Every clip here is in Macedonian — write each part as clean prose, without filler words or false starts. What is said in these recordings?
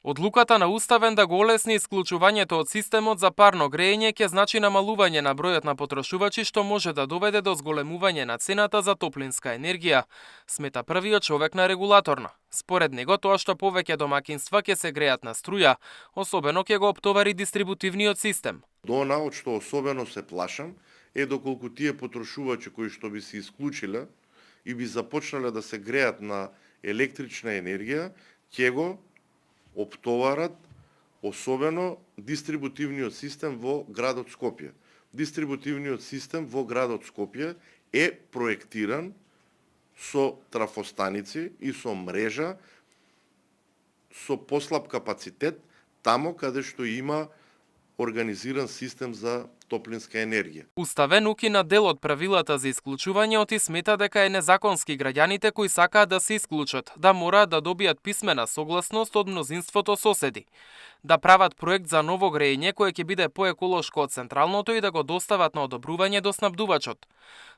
Одлуката на Уставен да го олесни исклучувањето од системот за парно грејење ќе значи намалување на бројот на потрошувачи, што може да доведе до зголемување на цената за топлинска енергија, смета првиот човек на регулаторна. Според него, тоа што повеќе домакинства ќе се греат на струја, особено ќе го оптовари дистрибутивниот систем. Она од што особено се плашам е доколку тие потрошувачи кои што би се исклучиле и би започнале да се греат на електрична енергија, ќе го оптоварат особено дистрибутивниот систем во градот Скопје. Дистрибутивниот систем во градот Скопје е проектиран со трафостаници и со мрежа со послаб капацитет тамо каде што има организиран систем за топлинска енергија. Уставен укина дел од правилата за исклучување и смета дека е незаконски граѓаните кои сакаат да се исклучат, да мораат да добијат писмена согласност од мнозинството соседи, да прават проект за ново грејење кое ќе биде поеколошко од централното и да го достават на одобрување до снабдувачот.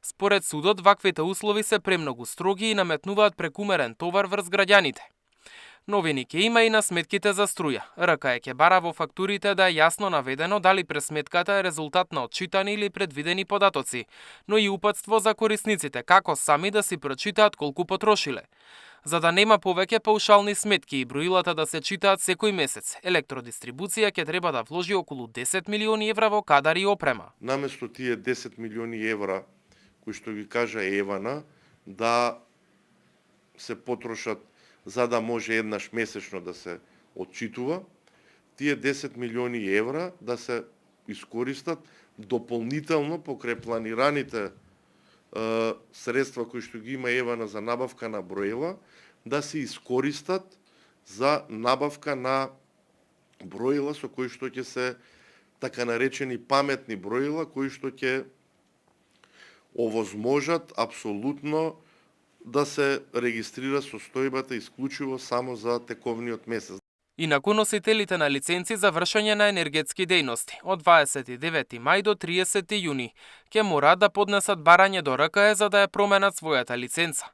Според судот, ваквите услови се премногу строги и наметнуваат прекумерен товар врз граѓаните. Новини ќе има и на сметките за струја. РКЕ ќе бара во фактурите да е јасно наведено дали пресметката е резултат на отчитани или предвидени податоци, но и упатство за корисниците како сами да си прочитаат колку потрошиле. За да нема повеќе паушални сметки и броилата да се читаат секој месец, електродистрибуција ќе треба да вложи околу 10 милиони евра во кадари и опрема. Наместо тие 10 милиони евра кои што ги кажа Евана да се потрошат за да може еднаш месечно да се отчитува, тие 10 милиони евра да се искористат дополнително покрај планираните средства кои што ги има Евана за набавка на броила, да се искористат за набавка на броила со кои што ќе се така наречени паметни броила, кои што ќе овозможат апсолутно да се регистрира состојбата исклучиво само за тековниот месец. Инаку носителите на лиценци за вршење на енергетски дејности од 29 мај до 30 јуни ќе мораат да поднесат барање до РКЕ за да ја променат својата лиценца.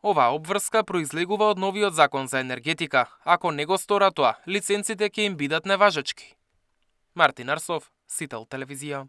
Оваа обврска произлегува од новиот закон за енергетика. Ако не го стора тоа, лиценците ќе им бидат неважечки. Мартин Арсов, Сител телевизија.